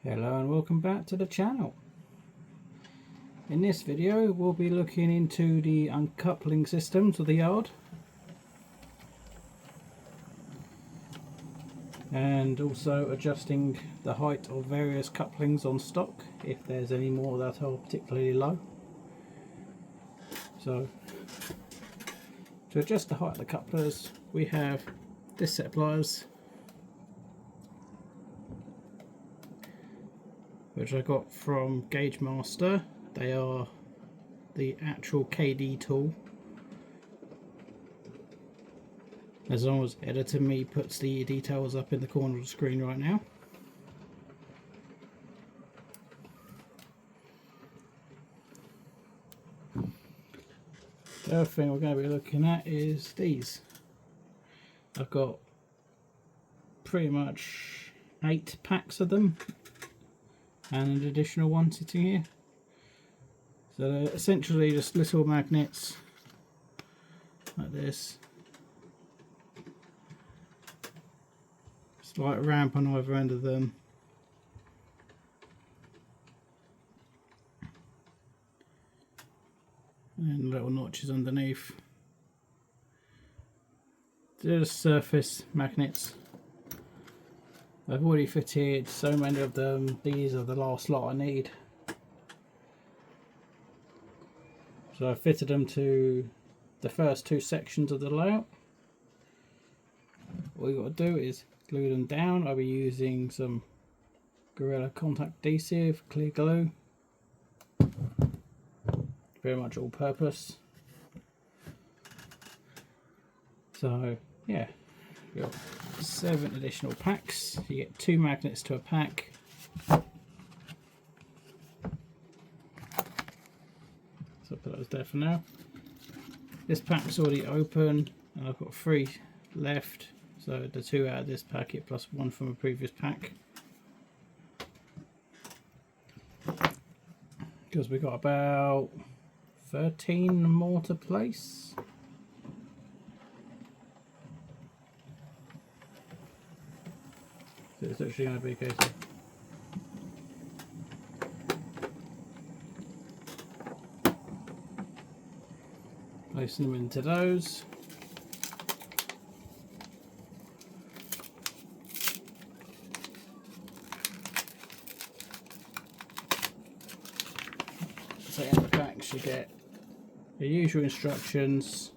Hello and welcome back to the channel. In this video we'll be looking into the uncoupling systems of the yard and also adjusting the height of various couplings on stock if there's any more that are particularly low. So to adjust the height of the couplers we have this set of pliers, which I got from Gauge Master. They are the actual Kadee tool. As long as Editor Me puts the details up in the corner of the screen right now. The other thing we're going to be looking at is these. I've got pretty much 8 packs of them and an additional one sitting here. So they're essentially just little magnets like this. Slight ramp on either end of them. And little notches underneath. They're just surface magnets. I've already fitted so many of them. These are the last lot I need. So I fitted them to the first 2 sections of the layout. All you got to do is glue them down. I'll be using some Gorilla Contact Adhesive, clear glue. Very much all purpose. So yeah, we've got 7 additional packs. You get 2 magnets to a pack. So I'll put those there for now. This pack's already open and I've got 3 left. So the 2 out of this packet plus 1 from a previous pack. Because we've got about 13 more to place. So it's actually going to be a case of placing them into those. So in the packs you get the usual instructions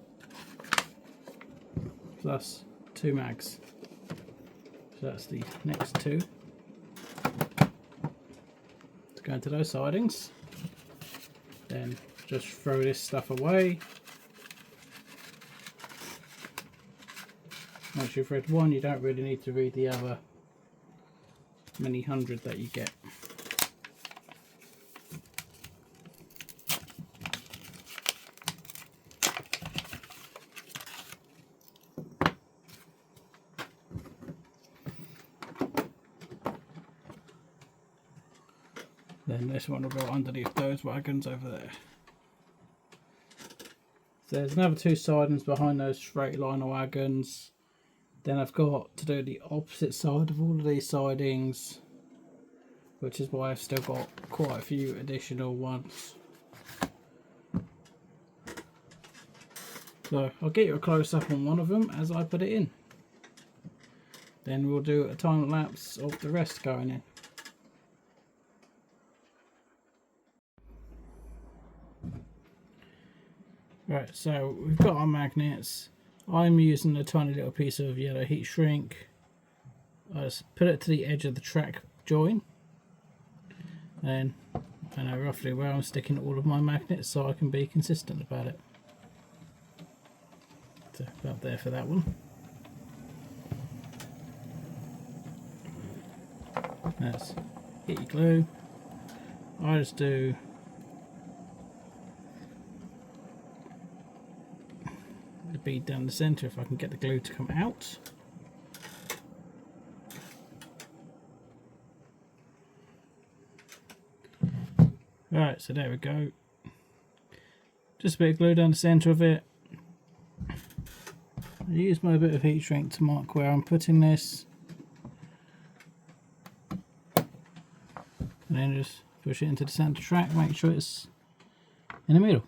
plus 2 mags. So that's the next 2. Let's go into those sidings. Then just throw this stuff away. Once you've read one, you don't really need to read the other many hundred that you get. Then this one will go underneath those wagons over there. So there's another 2 sidings behind those straight liner wagons. Then I've got to do the opposite side of all of these sidings, which is why I've still got quite a few additional ones. So I'll get you a close up on one of them as I put it in. Then we'll do a time lapse of the rest going in. Right, so we've got our magnets. I'm using a tiny little piece of yellow heat shrink. I just put it to the edge of the track join. And I know roughly where I'm sticking all of my magnets so I can be consistent about it. So about there for that one. That's heat glue. I just do the bead down the centre if I can get the glue to come out. Right, so there we go. Just a bit of glue down the centre of it. I use my bit of heat shrink to mark where I'm putting this. And then just push it into the centre track, make sure it's in the middle.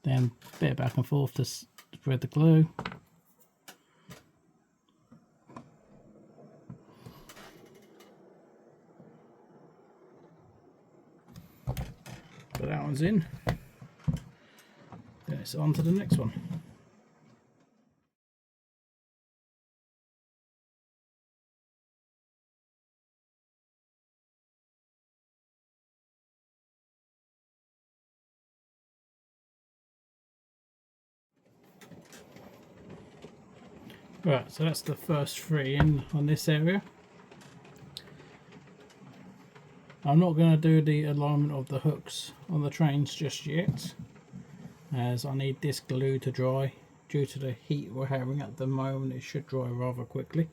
Then a bit back and forth to spread the glue. But that one's in. Then it's on to the next one. Right, so that's the first 3 in on this area. I'm not going to do the alignment of the hooks on the trains just yet, as I need this glue to dry. Due to the heat we're having at the moment, it should dry rather quickly,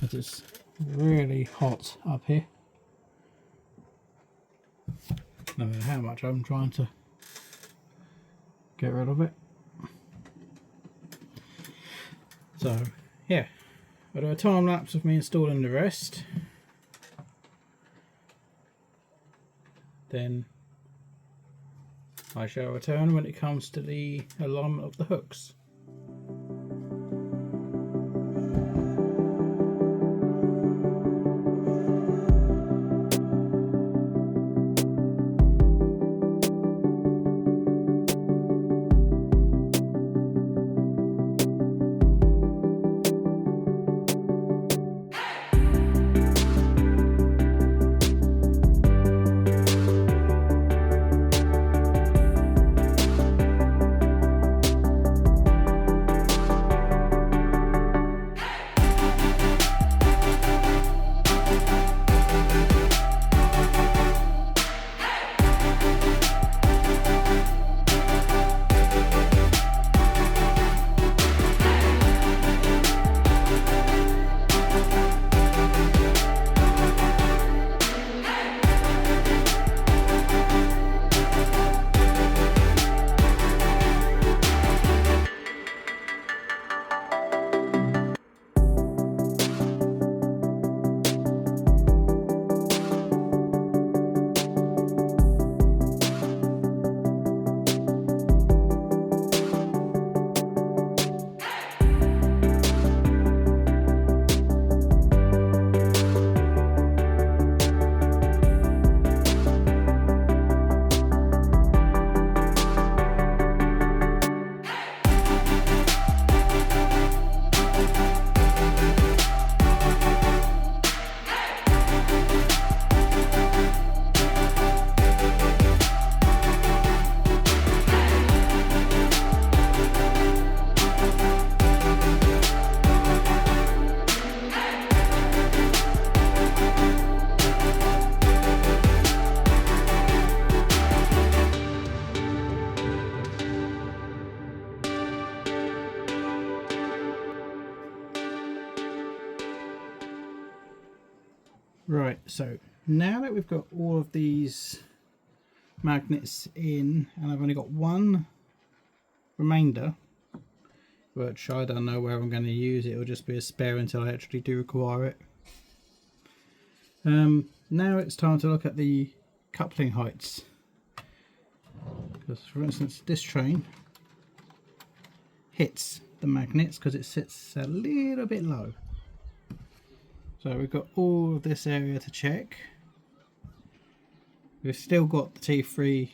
as it's really hot up here. No matter how much I'm trying to get rid of it. So yeah, I'll do a time lapse of me installing the rest. Then I shall return when it comes to the alignment of the hooks. Right, so now that we've got all of these magnets in, and I've only got one remainder, which I don't know where I'm going to use it, it'll just be a spare until I actually do require it. Now it's time to look at the coupling heights, because for instance this train hits the magnets because it sits a little bit low. So we've got all of this area to check. We've still got the T3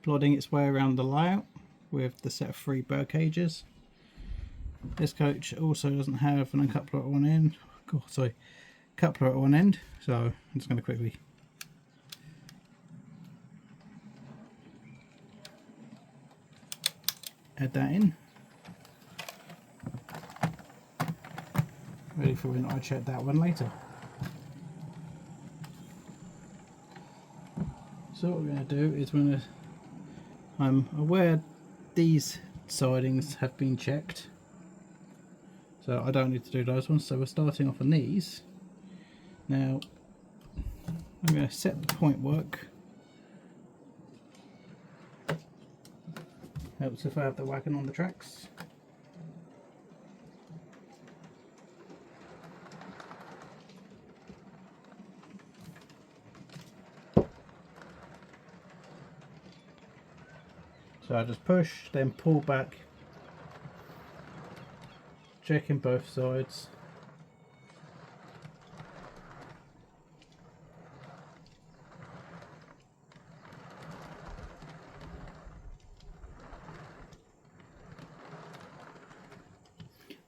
plodding its way around the layout with the set of 3 bird cages. This coach also doesn't have an uncoupler at one end. Oh, sorry, coupler at one end. So I'm just going to quickly add that in. Ready for when I check that one later. So what we're going to do is we're going to I'm aware these sidings have been checked, so I don't need to do those ones. So we're starting off on these. Now I'm going to set the point work. Helps if I have the wagon on the tracks. So I just push, then pull back, checking both sides.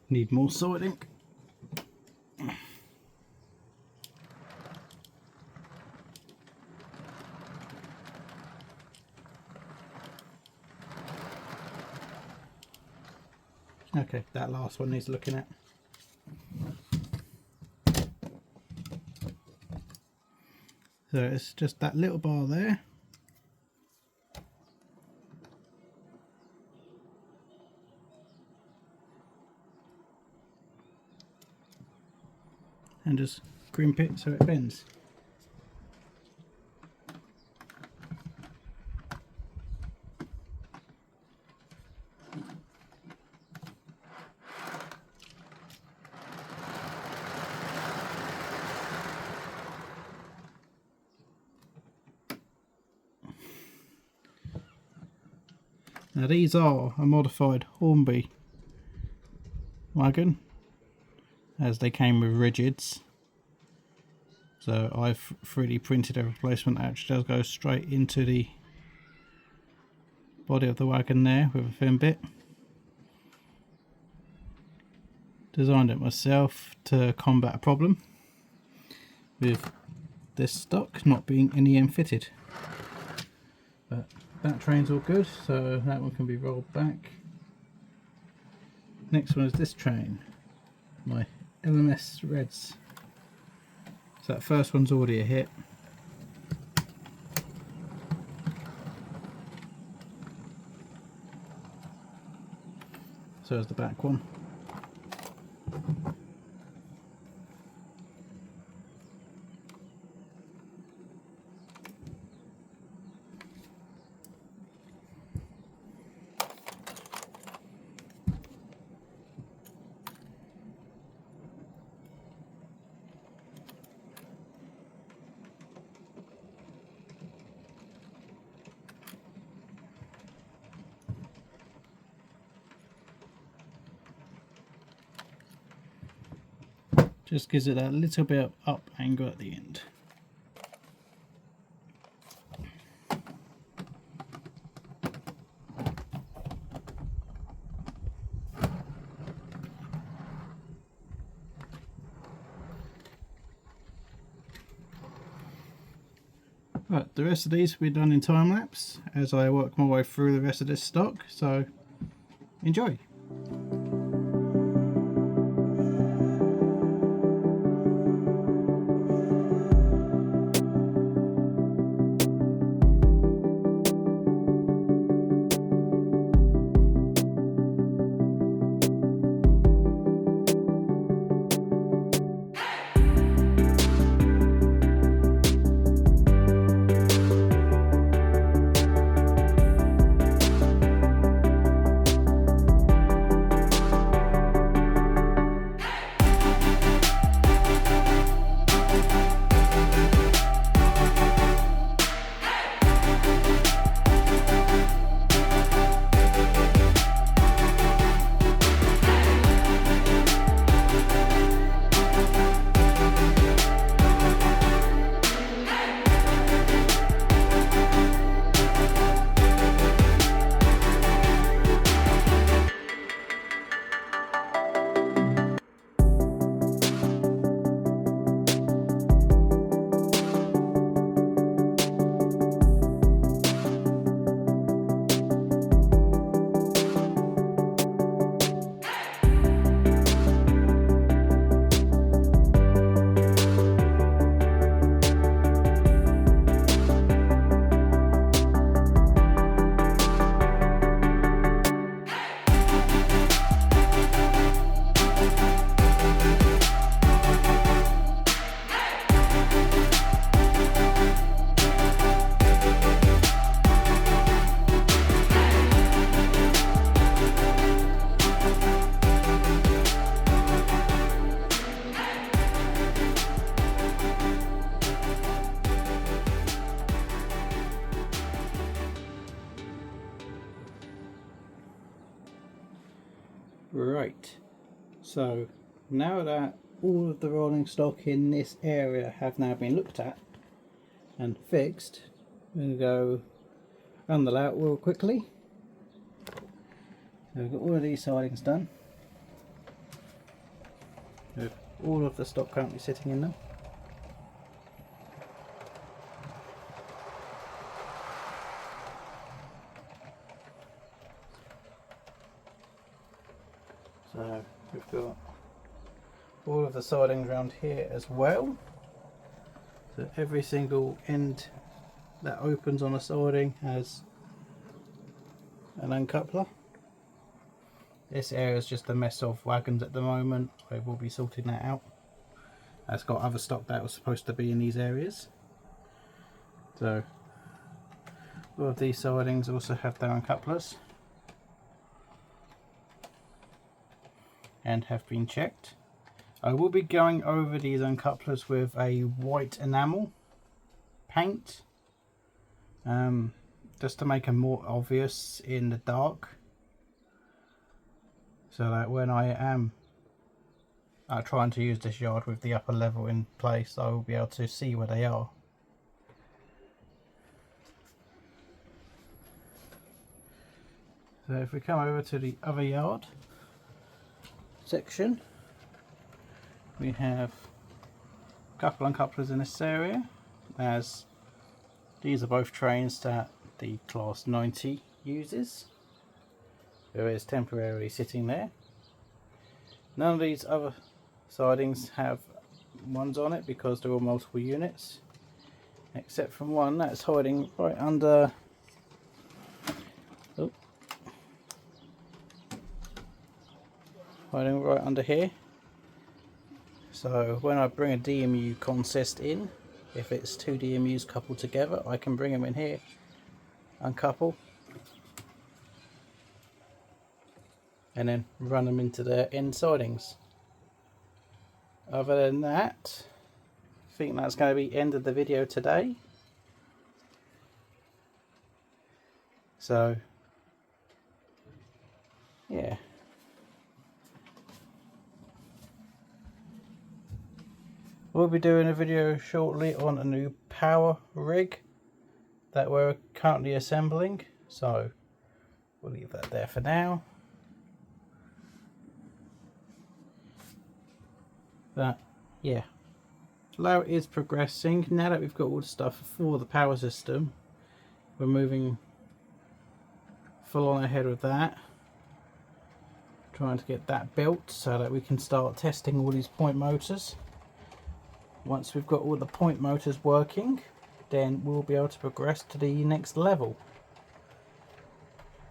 Need more siding. Okay, that last one needs looking at. So it's just that little bar there. And just crimp it so it bends. Now these are a modified Hornby wagon, as they came with rigids. So I've 3D printed a replacement that actually does go straight into the body of the wagon there with a thin bit. Designed it myself to combat a problem with this stock not being in the end fitted. But that train's all good, so that one can be rolled back. Next one is this train, my LMS Reds. So that first one's already a hit. So is the back one. Just gives it that little bit of up angle at the end. Right, the rest of these will be done in time lapse as I work my way through the rest of this stock, so enjoy. Right, so now that all of the rolling stock in this area have now been looked at and fixed, I'm going to go run the layout real quickly. So we've got all of these sidings done with all of the stock currently sitting in them. So we've got all of the sidings around here as well. So every single end that opens on a siding has an uncoupler. This area is just a mess of wagons at the moment. I will be sorting that out. It's got other stock that was supposed to be in these areas. So all of these sidings also have their uncouplers and have been checked. I will be going over these uncouplers with a white enamel paint, just to make them more obvious in the dark, so that when I am trying to use this yard with the upper level in place, I will be able to see where they are. So if we come over to the other yard section, we have a couple uncouplers in this area, as these are both trains that the Class 90 uses. There is temporarily sitting there. None of these other sidings have ones on it because they're all multiple units, except from one that's hiding right under here. So when I bring a DMU consist in, if it's two DMUs coupled together, I can bring them in here, uncouple, and then run them into their end sidings. Other than that, I think that's going to be the end of the video today. So yeah, we'll be doing a video shortly on a new power rig that we're currently assembling, so we'll leave that there for now. But yeah, layout is progressing. Now that we've got all the stuff for the power system, we're moving full on ahead with that, trying to get that built so that we can start testing all these point motors. Once we've got all the point motors working, then we'll be able to progress to the next level,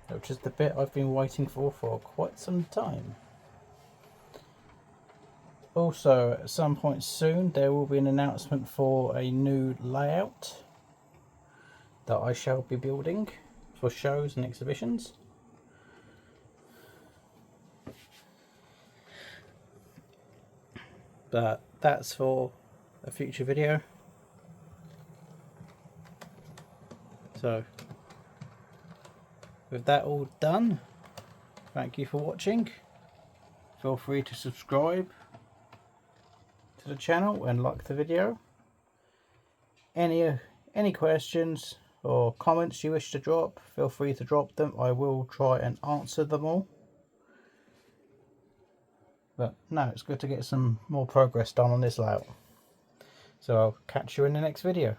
which is the bit I've been waiting for quite some time. Also, at some point soon, there will be an announcement for a new layout that I shall be building for shows and exhibitions. But that's for a future video. So, with that all done, thank you for watching. Feel free to subscribe to the channel and like the video. Any questions or comments you wish to drop, feel free to drop them. I will try and answer them all. But no, it's good to get some more progress done on this layout. So I'll catch you in the next video.